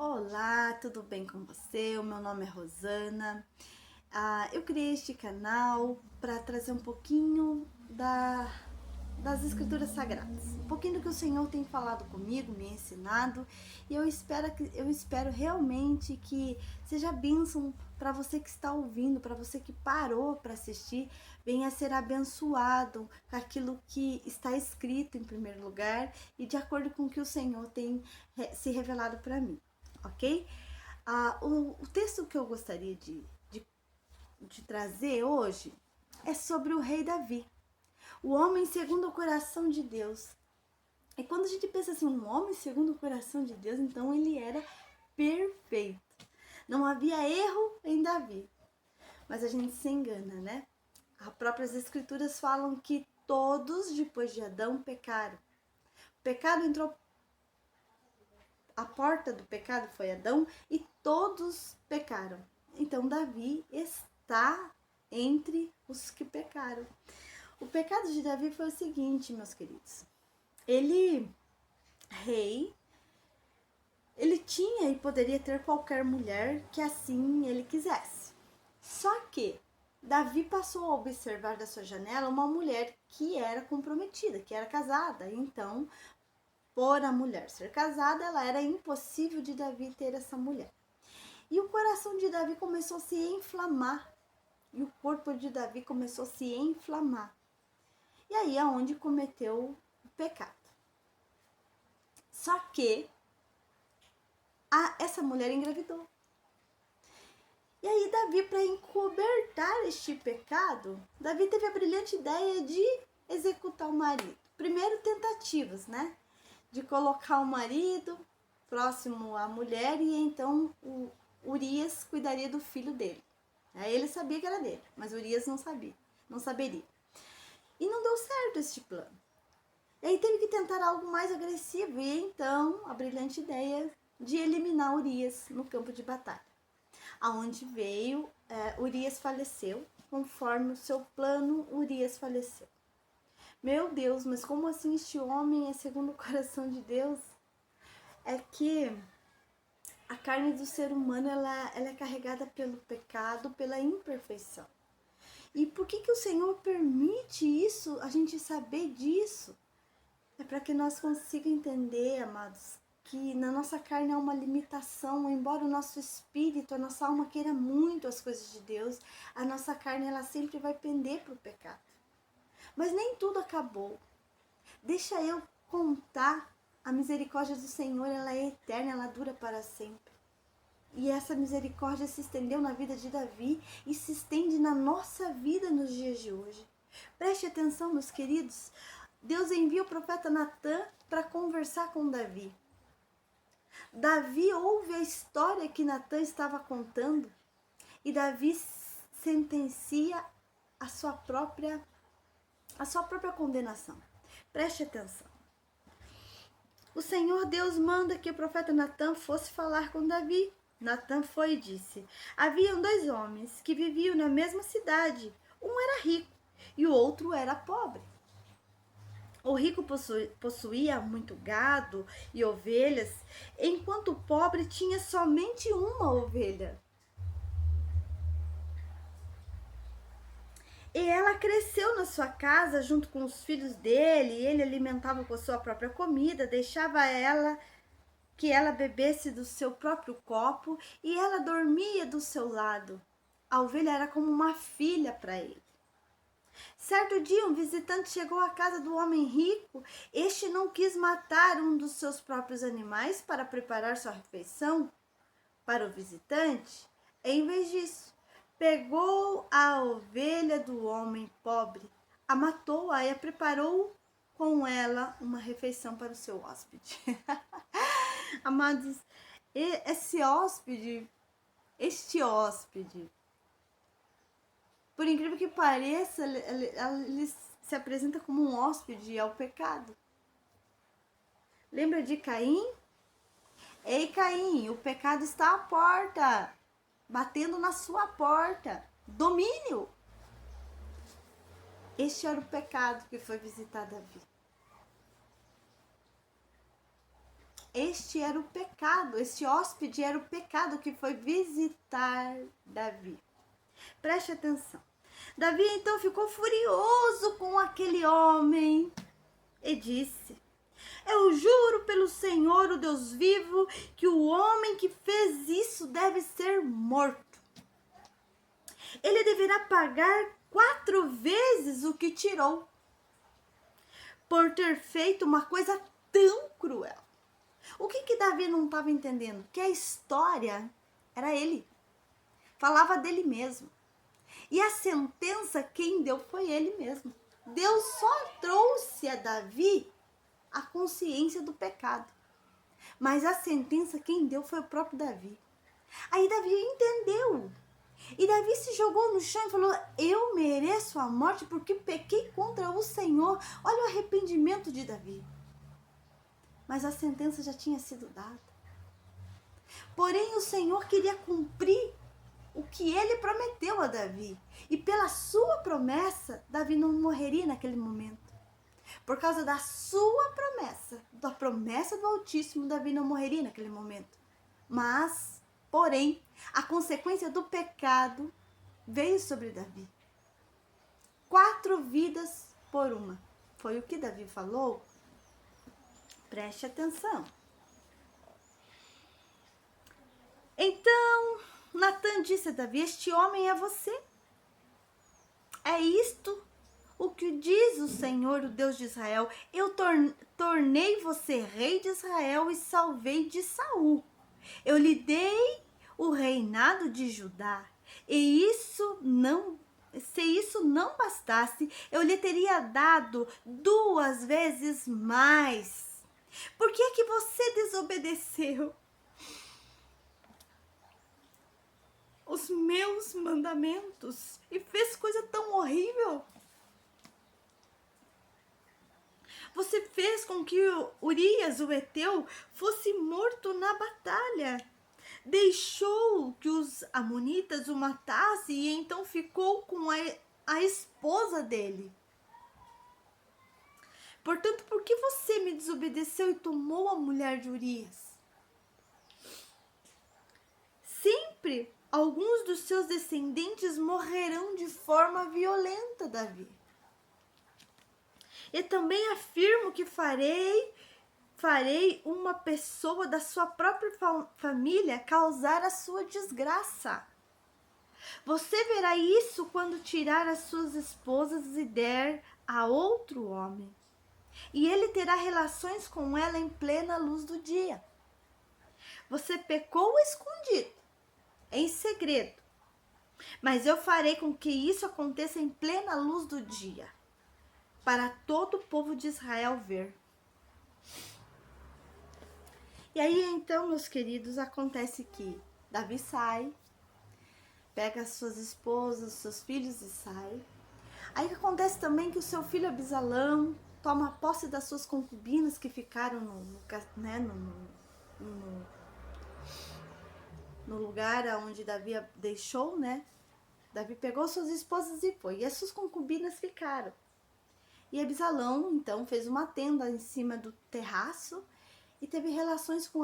Olá, tudo bem com você? O meu nome é Rosana. Eu criei este canal para trazer um pouquinho das Escrituras Sagradas, um pouquinho do que o Senhor tem falado comigo, me ensinado, e eu espero realmente que seja bênção para você que está ouvindo, para você que parou para assistir, venha ser abençoado com aquilo que está escrito em primeiro lugar e de acordo com o que o Senhor tem se revelado para mim, ok? O texto que eu gostaria de trazer hoje é sobre o rei Davi, o homem segundo o coração de Deus. E quando a gente pensa assim, um homem segundo o coração de Deus, então ele era perfeito. Não havia erro em Davi. Mas a gente se engana, né? As próprias escrituras falam que todos depois de Adão pecaram. O pecado entrou, a porta do pecado foi Adão e todos pecaram. Então Davi está entre os que pecaram. O pecado de Davi foi o seguinte, meus queridos. Rei, ele tinha e poderia ter qualquer mulher que assim ele quisesse. Só que Davi passou a observar da sua janela uma mulher que era comprometida, que era casada. Então, por a mulher ser casada, ela era impossível de Davi ter essa mulher. E o coração de Davi começou a se inflamar. E o corpo de Davi começou a se inflamar. E aí é onde cometeu o pecado. Só que essa mulher engravidou. E aí Davi, para encobertar este pecado, Davi teve a brilhante ideia de executar o marido. Primeiro tentativas, né? De colocar o marido próximo à mulher e então o Urias cuidaria do filho dele. Aí ele sabia que era dele, mas Urias não sabia, não saberia. E não deu certo este plano. E aí teve que tentar algo mais agressivo e então a brilhante ideia de eliminar Urias no campo de batalha. Aonde veio, Urias faleceu, conforme o seu plano, Urias faleceu. Meu Deus, mas como assim este homem é segundo o coração de Deus? É que a carne do ser humano, ela é carregada pelo pecado, pela imperfeição. E por que o Senhor permite isso, a gente saber disso? É para que nós consigamos entender, amados, que na nossa carne há uma limitação, embora o nosso espírito, a nossa alma queira muito as coisas de Deus, a nossa carne ela sempre vai pender para o pecado. Mas nem tudo acabou. Deixa eu contar, a misericórdia do Senhor, ela é eterna, ela dura para sempre. E essa misericórdia se estendeu na vida de Davi e se estende na nossa vida nos dias de hoje. Preste atenção, meus queridos. Deus envia o profeta Natã para conversar com Davi. Davi ouve a história que Natã estava contando e Davi sentencia a sua própria condenação. Preste atenção. O Senhor Deus manda que o profeta Natã fosse falar com Davi. Natã foi e disse: haviam 2 homens que viviam na mesma cidade. Um era rico e o outro era pobre. O rico possuía muito gado e ovelhas, enquanto o pobre tinha somente uma ovelha. E ela cresceu na sua casa junto com os filhos dele, e ele alimentava com a sua própria comida, deixava ela que ela bebesse do seu próprio copo e ela dormia do seu lado. A ovelha era como uma filha para ele. Certo dia, um visitante chegou à casa do homem rico. Este não quis matar um dos seus próprios animais para preparar sua refeição para o visitante. Em vez disso, pegou a ovelha do homem pobre, a matou-a e a preparou com ela uma refeição para o seu hóspede. Amados, este hóspede, por incrível que pareça, ele se apresenta como um hóspede ao pecado. Lembra de Caim? Ei, Caim, o pecado está à porta, batendo na sua porta. Domínio! Este era o pecado que foi visitar Davi. Este era o pecado, este hóspede era o pecado que foi visitar Davi. Preste atenção. Davi então ficou furioso com aquele homem e disse: eu juro pelo Senhor, o Deus vivo, que o homem que fez isso deve ser morto. Ele deverá pagar 4 vezes o que tirou, por ter feito uma coisa tão cruel. O que Davi não estava entendendo? Que a história era ele. Falava dele mesmo. E a sentença quem deu foi ele mesmo. Deus só trouxe a Davi a consciência do pecado. Mas a sentença quem deu foi o próprio Davi. Aí Davi entendeu. E Davi se jogou no chão e falou: eu mereço a morte porque pequei contra o Senhor. Olha o arrependimento de Davi. Mas a sentença já tinha sido dada. Porém, o Senhor queria cumprir o que ele prometeu a Davi. E pela sua promessa, Davi não morreria naquele momento. Por causa da sua promessa, da promessa do Altíssimo, Davi não morreria naquele momento. Mas, porém, a consequência do pecado veio sobre Davi. 4 vidas por uma. Foi o que Davi falou? Preste atenção. Então, Natan disse a Davi: este homem é você. É isto o que diz o Senhor, o Deus de Israel: eu tornei você rei de Israel e salvei de Saul. Eu lhe dei o reinado de Judá. E se isso não bastasse, eu lhe teria dado 2 vezes mais. Por que é que você desobedeceu os meus mandamentos e fez coisa tão horrível? Você fez com que Urias, o Heteu, fosse morto na batalha. Deixou que os amonitas o matassem e então ficou com a esposa dele. Portanto, por que você me desobedeceu e tomou a mulher de Urias? Sempre alguns dos seus descendentes morrerão de forma violenta, Davi. E também afirmo que farei uma pessoa da sua própria família causar a sua desgraça. Você verá isso quando tirar as suas esposas e der a outro homem. E ele terá relações com ela em plena luz do dia. Você pecou escondido, em segredo. Mas eu farei com que isso aconteça em plena luz do dia, para todo o povo de Israel ver. E aí então, meus queridos, acontece que Davi sai, pega as suas esposas, seus filhos e sai. Aí acontece também que o seu filho Absalão toma posse das suas concubinas que ficaram no lugar onde Davi deixou, né? Davi pegou suas esposas e foi. E as suas concubinas ficaram. E Absalão, então, fez uma tenda em cima do terraço e teve relações com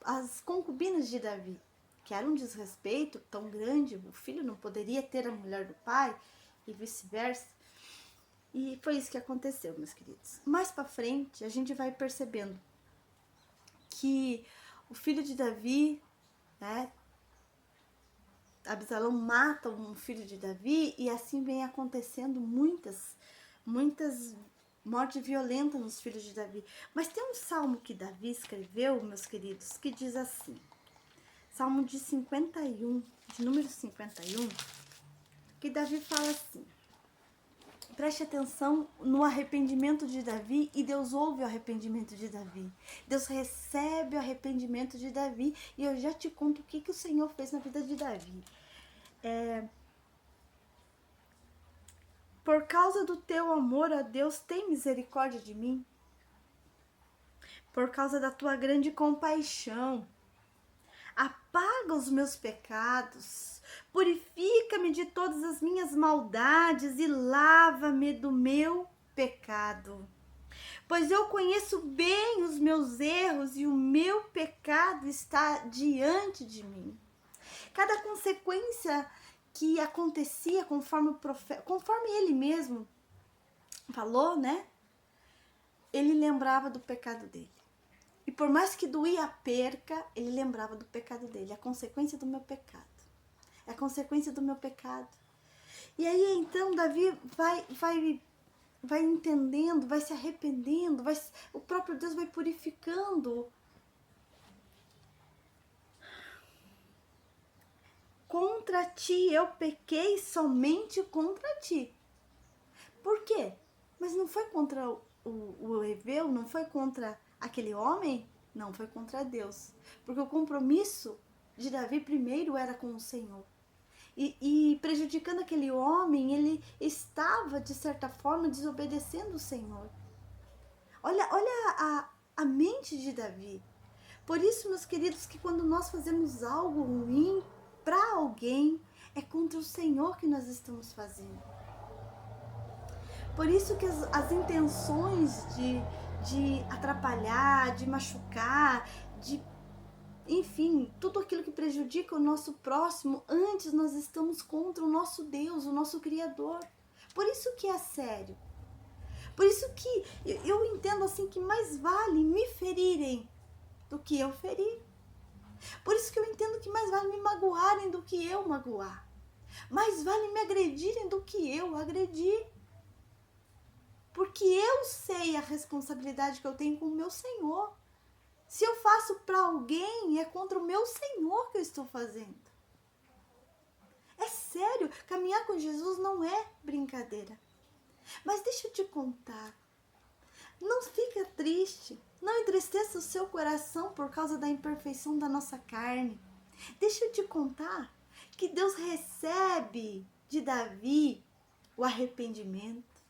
as concubinas de Davi, que era um desrespeito tão grande. O filho não poderia ter a mulher do pai e vice-versa. E foi isso que aconteceu, meus queridos. Mais pra frente, a gente vai percebendo que o filho de Davi, né, Absalão mata um filho de Davi e assim vem acontecendo muitas mortes violentas nos filhos de Davi. Mas tem um salmo que Davi escreveu, meus queridos, que diz assim, Salmo de 51, de número 51, que Davi fala assim: preste atenção no arrependimento de Davi, e Deus ouve o arrependimento de Davi. Deus recebe o arrependimento de Davi, e eu já te conto o que o Senhor fez na vida de Davi. Por causa do teu amor a Deus, tem misericórdia de mim. Por causa da tua grande compaixão, apaga os meus pecados, purifica-me de todas as minhas maldades e lava-me do meu pecado. pois eu conheço bem os meus erros e o meu pecado está diante de mim. Cada consequência que acontecia conforme ele mesmo falou, né? Ele lembrava do pecado dele. E por mais que doía a perca, ele lembrava do pecado dele, a consequência do meu pecado. É a consequência do meu pecado. E aí então Davi vai entendendo, vai se arrependendo, o próprio Deus vai purificando. Contra ti eu pequei, somente contra ti. Por quê? Mas não foi contra o Heveu, não foi contra aquele homem? Não, foi contra Deus. Porque o compromisso de Davi primeiro era com o Senhor. E prejudicando aquele homem, ele estava, de certa forma, desobedecendo o Senhor. Olha a mente de Davi. Por isso, meus queridos, que quando nós fazemos algo ruim para alguém, é contra o Senhor que nós estamos fazendo. Por isso que as intenções de atrapalhar, de machucar, enfim, tudo aquilo que prejudica o nosso próximo, antes nós estamos contra o nosso Deus, o nosso Criador. Por isso que é sério. Por isso que eu entendo assim que mais vale me ferirem do que eu ferir. Por isso que eu entendo que mais vale me magoarem do que eu magoar. Mais vale me agredirem do que eu agredir. Porque eu sei a responsabilidade que eu tenho com o meu Senhor. Se eu faço para alguém, é contra o meu Senhor que eu estou fazendo. É sério, caminhar com Jesus não é brincadeira. Mas deixa eu te contar. Não fica triste. Não entristeça o seu coração por causa da imperfeição da nossa carne. Deixa eu te contar que Deus recebe de Davi o arrependimento.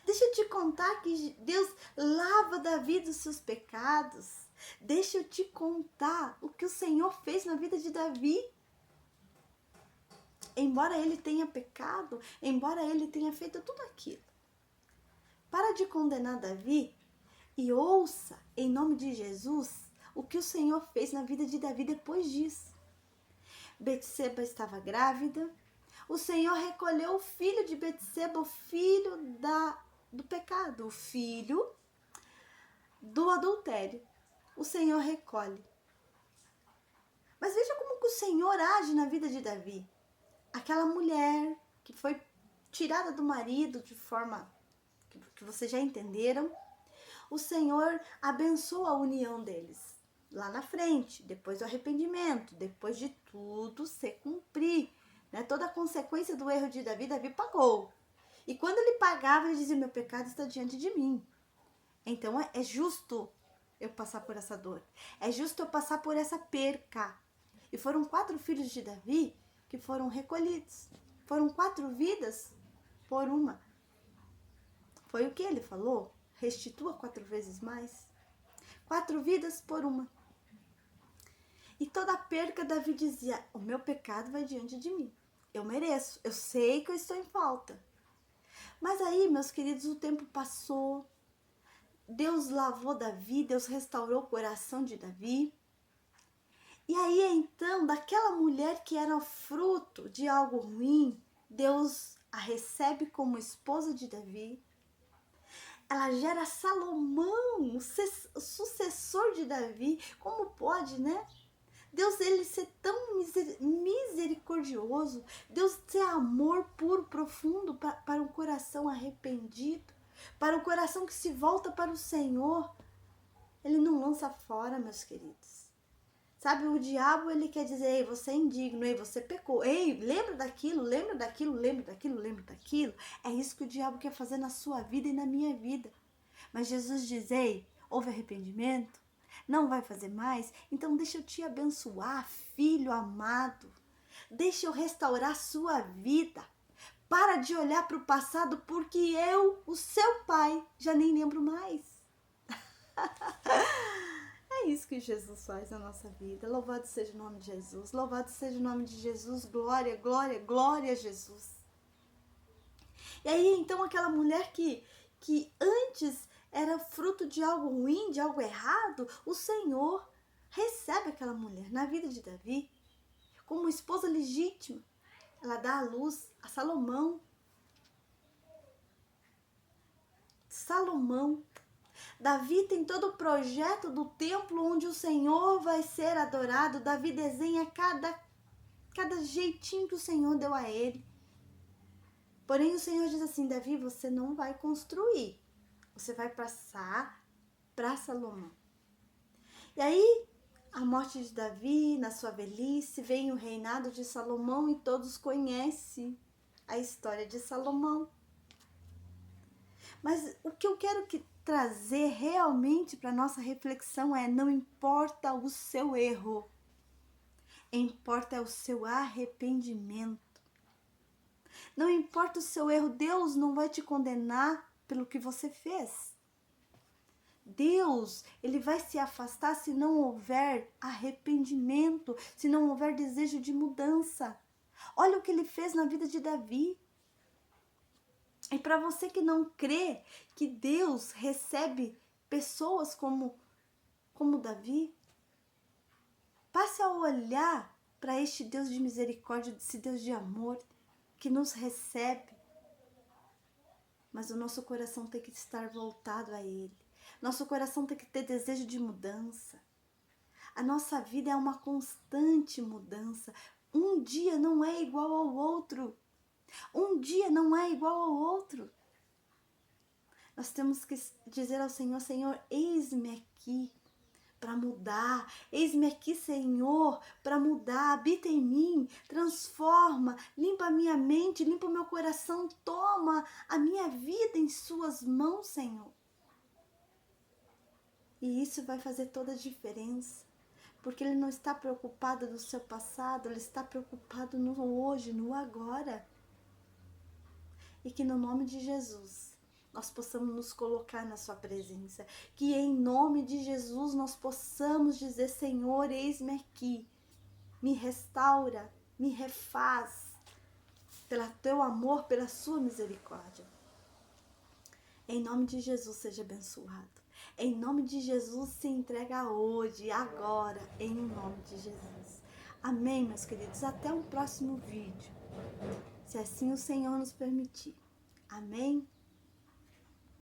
Deixa eu te contar que Deus lava Davi dos seus pecados. Deixa eu te contar o que o Senhor fez na vida de Davi. Embora ele tenha pecado, embora ele tenha feito tudo aquilo. Para de condenar Davi e ouça, em nome de Jesus, o que o Senhor fez na vida de Davi depois disso. Betseba estava grávida. O Senhor recolheu o filho de Betseba, o filho do pecado, o filho do adultério. O Senhor recolhe. Mas veja como que o Senhor age na vida de Davi. Aquela mulher que foi tirada do marido de forma que vocês já entenderam, o Senhor abençoa a união deles. Lá na frente, depois do arrependimento, depois de tudo se cumprir. Né? Toda a consequência do erro de Davi, Davi pagou. E quando ele pagava, ele dizia, meu pecado está diante de mim. Então é justo eu passar por essa dor. É justo eu passar por essa perca. E foram 4 filhos de Davi que foram recolhidos. Foram 4 vidas por uma. Foi o que ele falou? Restitua 4 vezes mais. 4 vidas por uma. E toda a perca, Davi dizia, o meu pecado vai diante de mim. Eu mereço, eu sei que eu estou em falta. Mas aí, meus queridos, o tempo passou. Deus lavou Davi, Deus restaurou o coração de Davi. E aí, então, daquela mulher que era fruto de algo ruim, Deus a recebe como esposa de Davi. Ela gera Salomão, o sucessor de Davi. Como pode, né? Deus, ele ser tão misericordioso, Deus ter amor puro, profundo para um coração arrependido, para um coração que se volta para o Senhor. Ele não lança fora, meus queridos. Sabe, o diabo, ele quer dizer, ei, você é indigno, ei, você pecou, ei, lembra daquilo, lembra daquilo, lembra daquilo, lembra daquilo. É isso que o diabo quer fazer na sua vida e na minha vida. Mas Jesus diz, ei, houve arrependimento? Não vai fazer mais? Então deixa eu te abençoar, filho amado. Deixa eu restaurar sua vida. Para de olhar para o passado, porque eu, o seu pai, já nem lembro mais. É isso que Jesus faz na nossa vida. Louvado seja o nome de Jesus. Louvado seja o nome de Jesus. Glória, glória, glória a Jesus. E aí, então, aquela mulher que antes era fruto de algo ruim, de algo errado, o Senhor recebe aquela mulher na vida de Davi como esposa legítima. Ela dá à luz a Salomão. Davi tem todo o projeto do templo onde o Senhor vai ser adorado. Davi desenha cada jeitinho que o Senhor deu a ele. Porém, o Senhor diz assim: Davi, você não vai construir. Você vai passar para Salomão. E aí, a morte de Davi, na sua velhice, vem o reinado de Salomão e todos conhecem a história de Salomão. Mas o que eu quero trazer realmente para nossa reflexão é: não importa o seu erro, importa o seu arrependimento. Não importa o seu erro, Deus não vai te condenar pelo que você fez. Deus, ele vai se afastar se não houver arrependimento, se não houver desejo de mudança. Olha o que ele fez na vida de Davi. E para você que não crê que Deus recebe pessoas como Davi, passe a olhar para este Deus de misericórdia, esse Deus de amor que nos recebe. Mas o nosso coração tem que estar voltado a Ele. Nosso coração tem que ter desejo de mudança. A nossa vida é uma constante mudança. Um dia não é igual ao outro. Um dia não é igual ao outro. Nós temos que dizer ao Senhor: Senhor, eis-me aqui para mudar. Eis-me aqui, Senhor, para mudar. Habita em mim, transforma, limpa a minha mente, limpa o meu coração. Toma a minha vida em suas mãos, Senhor. E isso vai fazer toda a diferença. Porque Ele não está preocupado no seu passado, Ele está preocupado no hoje, no agora. E que no nome de Jesus nós possamos nos colocar na sua presença. Que em nome de Jesus nós possamos dizer: Senhor, eis-me aqui. Me restaura, me refaz. Pelo teu amor, pela sua misericórdia. Em nome de Jesus, seja abençoado. Em nome de Jesus, se entrega hoje, agora, em nome de Jesus. Amém, meus queridos. Até um próximo vídeo, se assim o Senhor nos permitir. Amém.